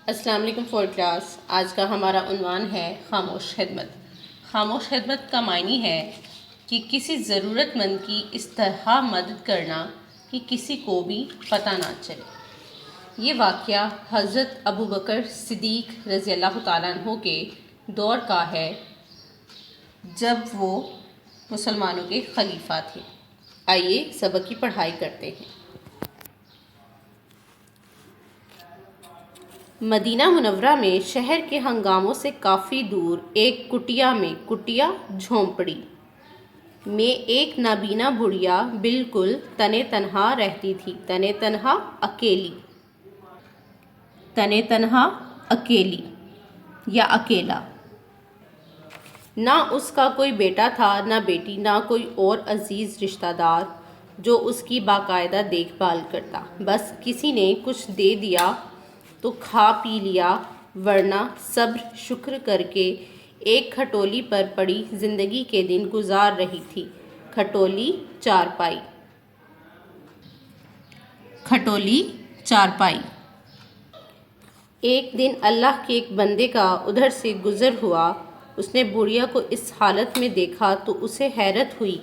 السلام علیکم four class. آج کا ہمارا عنوان ہے خاموش خدمت۔ خاموش خدمت کا معنی ہے کہ کسی ضرورت مند کی اس طرح مدد کرنا کہ کسی کو بھی پتہ نہ چلے۔ یہ واقعہ حضرت ابوبکر صدیق رضی اللہ تعالیٰ عنہ کے دور کا ہے، جب وہ مسلمانوں کے خلیفہ تھے۔ آئیے سبق کی پڑھائی کرتے ہیں۔ مدینہ منورہ میں شہر کے ہنگاموں سے کافی دور ایک کٹیا جھونپڑی میں ایک نابینا بڑھیا بالکل تنہے تنہا رہتی تھی۔ تنہے تنہا اکیلی یا اکیلا۔ نہ اس کا کوئی بیٹا تھا، نہ بیٹی، نہ کوئی اور عزیز رشتہ دار جو اس کی باقاعدہ دیکھ بھال کرتا۔ بس کسی نے کچھ دے دیا تو کھا پی لیا، ورنہ صبر شکر کر کے ایک کھٹولی پر پڑی زندگی کے دن گزار رہی تھی۔ کھٹولی چارپائی۔ ایک دن اللہ کے ایک بندے کا ادھر سے گزر ہوا۔ اس نے بڑھیا کو اس حالت میں دیکھا تو اسے حیرت ہوئی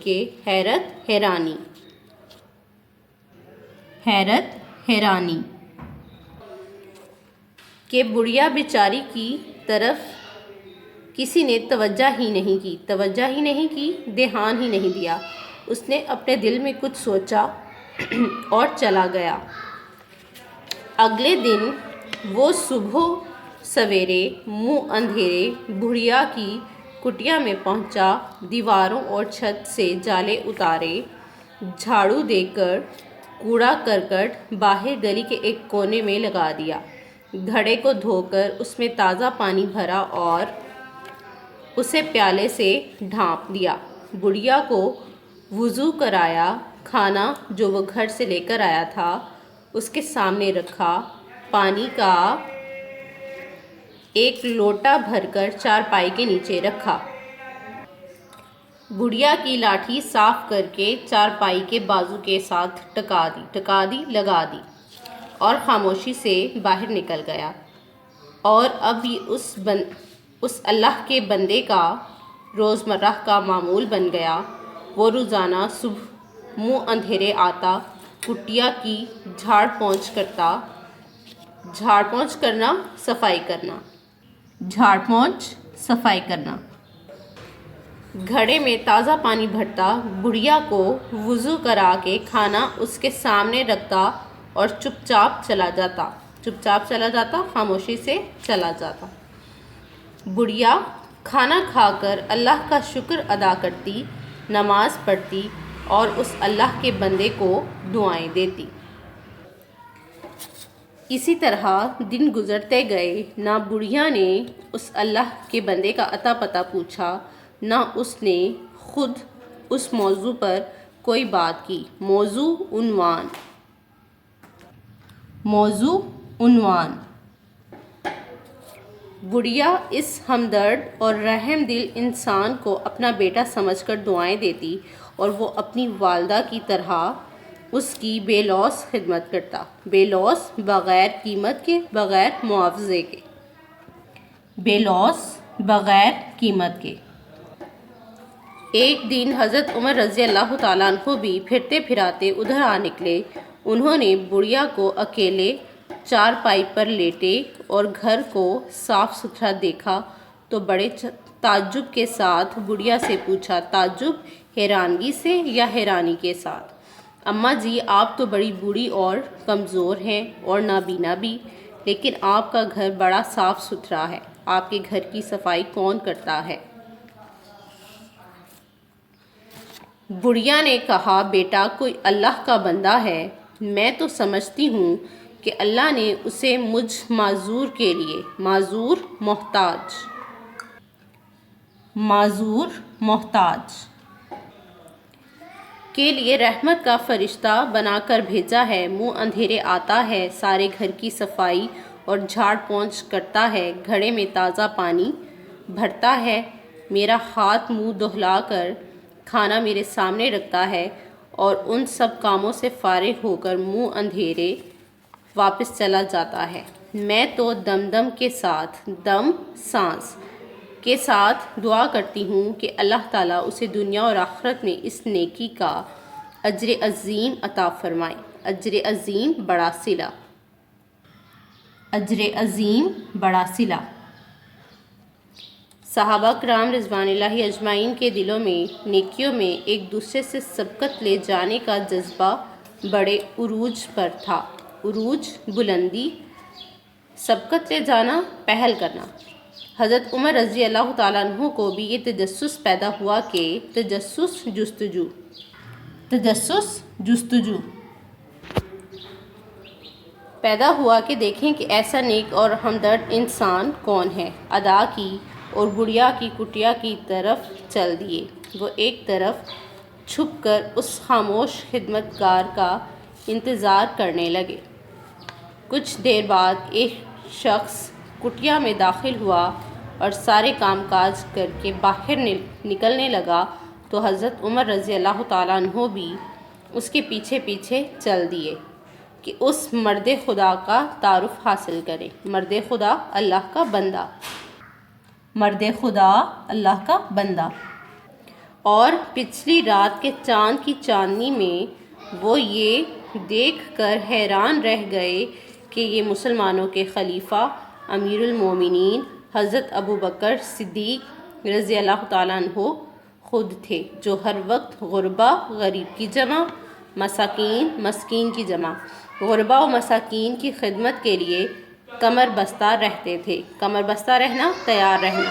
کہ بڑھیا بیچاری کی طرف کسی نے توجہ ہی نہیں کی، دھیان ہی نہیں دیا۔ اس نے اپنے دل میں کچھ سوچا اور چلا گیا۔ اگلے دن وہ صبح سویرے منہ اندھیرے بڑھیا کی کٹیا میں پہنچا۔ دیواروں اور چھت سے جالے اتارے، جھاڑو دے کر کوڑا کرکٹ باہر گلی کے ایک کونے میں لگا دیا۔ گھڑے کو دھو کر اس میں تازہ پانی بھرا اور اسے پیالے سے ڈھانپ دیا۔ بڑھیا کو وضو کرایا۔ کھانا جو وہ گھر سے لے کر آیا تھا اس کے سامنے رکھا۔ پانی کا ایک لوٹا بھر کر چارپائی کے نیچے رکھا۔ بڑھیا کی لاٹھی صاف کر کے چارپائی کے بازو کے ساتھ لگا دی اور خاموشی سے باہر نکل گیا۔ اور اب یہ اس اللہ کے بندے کا روزمرہ کا معمول بن گیا۔ وہ روزانہ صبح منہ اندھیرے آتا، کٹیا کی جھاڑ پونچھ صفائی کرنا، گھڑے میں تازہ پانی بھرتا، بڑھیا کو وضو کرا کے کھانا اس کے سامنے رکھتا اور چپ چاپ چلا جاتا، خاموشی سے چلا جاتا۔ بڑھیا کھانا کھا کر اللہ کا شکر ادا کرتی، نماز پڑھتی اور اس اللہ کے بندے کو دعائیں دیتی۔ اسی طرح دن گزرتے گئے۔ نہ بڑھیا نے اس اللہ کے بندے کا اتا پتا پوچھا، نہ اس نے خود اس موضوع پر کوئی بات کی۔ موضوع عنوان: بڑھیا اس ہمدرد اور رحم دل انسان کو اپنا بیٹا سمجھ کر دعائیں دیتی اور وہ اپنی والدہ کی طرح اس کی بے لوث خدمت کرتا، بے لوث بغیر قیمت کے، بغیر معاوضے کے۔ ایک دن حضرت عمر رضی اللہ تعالیٰ عنہ بھی پھرتے پھراتے ادھر آ نکلے۔ انہوں نے بڑھیا کو اکیلے چارپائی پر لیٹے اور گھر کو صاف ستھرا دیکھا تو بڑے تعجب کے ساتھ بڑھیا سے پوچھا، تعجب، حیرانگی سے یا حیرانی کے ساتھ، اماں جی آپ تو بڑی بوڑھی اور کمزور ہیں اور نابینا بھی، لیکن آپ کا گھر بڑا صاف ستھرا ہے، آپ کے گھر کی صفائی کون کرتا ہے؟ بڑھیا نے کہا، بیٹا کوئی اللہ کا بندہ ہے، میں تو سمجھتی ہوں کہ اللہ نے اسے مجھ معذور محتاج کے لیے رحمت کا فرشتہ بنا کر بھیجا ہے۔ منہ اندھیرے آتا ہے، سارے گھر کی صفائی اور جھاڑ پونچھ کرتا ہے، گھڑے میں تازہ پانی بھرتا ہے، میرا ہاتھ منہ دہلا کر کھانا میرے سامنے رکھتا ہے اور ان سب کاموں سے فارغ ہو کر منہ اندھیرے واپس چلا جاتا ہے۔ میں تو دم دم کے ساتھ، دم سانس کے ساتھ دعا کرتی ہوں کہ اللہ تعالیٰ اسے دنیا اور آخرت میں اس نیکی کا اجر عظیم عطا فرمائے۔ اجر عظیم بڑا صلہ، اجر عظیم بڑا صلہ۔ صحابہ کرام رضوان اللہ اجمعین کے دلوں میں نیکیوں میں ایک دوسرے سے سبقت لے جانے کا جذبہ بڑے عروج پر تھا۔ عروج، بلندی، سبقت لے جانا، پہل کرنا۔ حضرت عمر رضی اللہ تعالیٰ عنہ کو بھی یہ تجسس پیدا ہوا کہ تجسس جستجو پیدا ہوا کہ دیکھیں کہ ایسا نیک اور ہمدرد انسان کون ہے۔ ادا کی اور بڑھیا کی کٹیا کی طرف چل دیے۔ وہ ایک طرف چھپ کر اس خاموش خدمتگار کا انتظار کرنے لگے۔ کچھ دیر بعد ایک شخص کٹیا میں داخل ہوا اور سارے کام کاج کر کے باہر نکلنے لگا تو حضرت عمر رضی اللہ تعالیٰ عنہ بھی اس کے پیچھے پیچھے چل دیے کہ اس مرد خدا کا تعارف حاصل کریں۔ مرد خدا، اللہ کا بندہ، مرد خدا، اللہ کا بندہ۔ اور پچھلی رات کے چاند کی چاندنی میں وہ یہ دیکھ کر حیران رہ گئے کہ یہ مسلمانوں کے خلیفہ امیر المومنین حضرت ابو بکر صدیق رضی اللہ تعالیٰ عنہ خود تھے، جو ہر وقت غربا، غریب کی جمع، مساکین، مسکین کی جمع، غربا و مساکین کی خدمت کے لیے کمر بستہ رہتے تھے۔ کمر بستہ رہنا، تیار رہنا،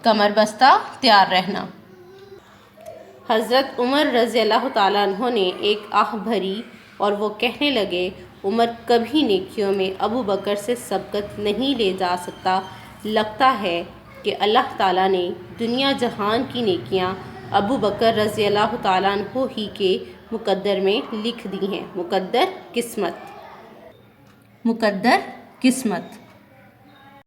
کمر بستہ تیار رہنا۔ حضرت عمر رضی اللہ تعالیٰ عنہ نے ایک آہ بھری اور وہ کہنے لگے، عمر کبھی نیکیوں میں ابو بکر سے سبقت نہیں لے جا سکتا۔ لگتا ہے کہ اللہ تعالیٰ نے دنیا جہان کی نیکیاں ابو بکر رضی اللہ تعالیٰ عنہ ہی کے مقدر میں لکھ دی ہیں۔ مقدر قسمت، مقدر قسمت۔